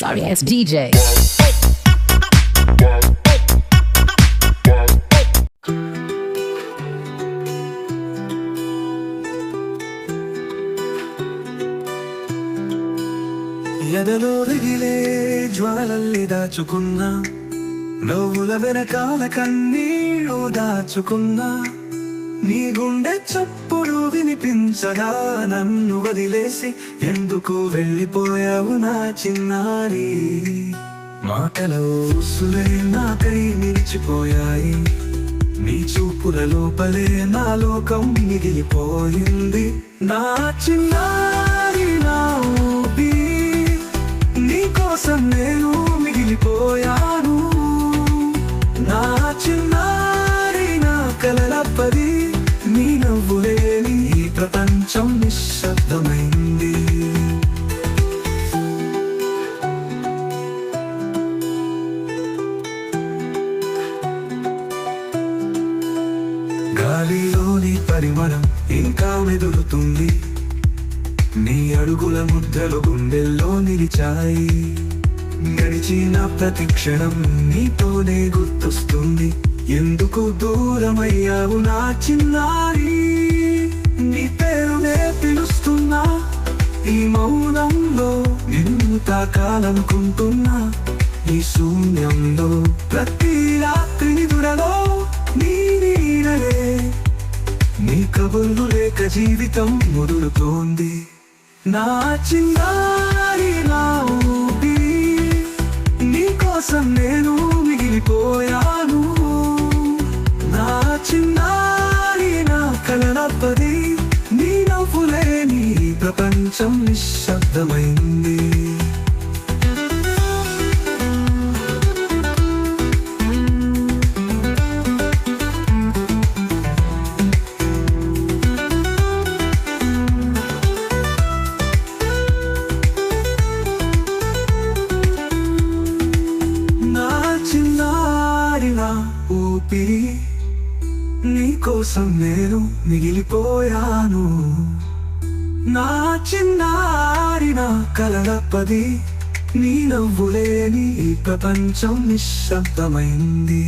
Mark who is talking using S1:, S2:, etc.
S1: sorry ass DJ.
S2: ఎదలో రగిలే జ్వాలల్ని దాచుకున్నా, నవ్వుల వెనకాల కన్నీళ్ళు దాచుకున్నా, నీ గుండె చప్పుడు వినిపించగా నన్ను వదిలేసి ఎందుకు వెళ్ళిపోయావు నా చిన్నారి. మాటల ఊసులే నాకై నిలిచిపోయాయి, నీ చూపుల లోపలే నా లోకం మిగిలిపోయింది. నా చిన్నారి నా ఊపిరి, నీ కోసం నేను మిగిలిపోయాను. నా చిన్నారి నా కలలప్పది, నీ నవ్వులేని ఈ ప్రపంచం నిశ్శబ్దమైంది. గాలిలోని పరిమళం ఇంకా మెదులుతుంది, నీ అడుగుల ముద్దలు గుండెల్లో నిలిచాయి. గడిచిన ప్రతి క్షణం నీతోనే గుర్తొస్తుంది, ఎందుకు దూరమయ్యావు నా చిన్నారి. నీ పేరునే పిలుస్తున్నా, ఈ మౌనంలో నిన్ను తాకాలనుకుంటున్నా. ఈ శూన్యంలో ప్రతి రాత్రి నిదురలో నీ నీడలే, నీ కబుర్లు లేక జీవితం ముదురుతోంది. నా చిన్నారి నా ఊపిరి, నీ కోసం నేను మిగిలిపోయాను. నా చిన్నారి నా కలలప్పది, నీ నవ్వులేని ప్రపంచం నిశ్శబ్దమైంది. ఊపిరి, నీ కోసం నేను మిగిలిపోయాను. నా చిన్నారి నా కలలప్పది, నీ నవ్వులేని ఈ ప్రపంచం నిశ్శబ్దమైంది.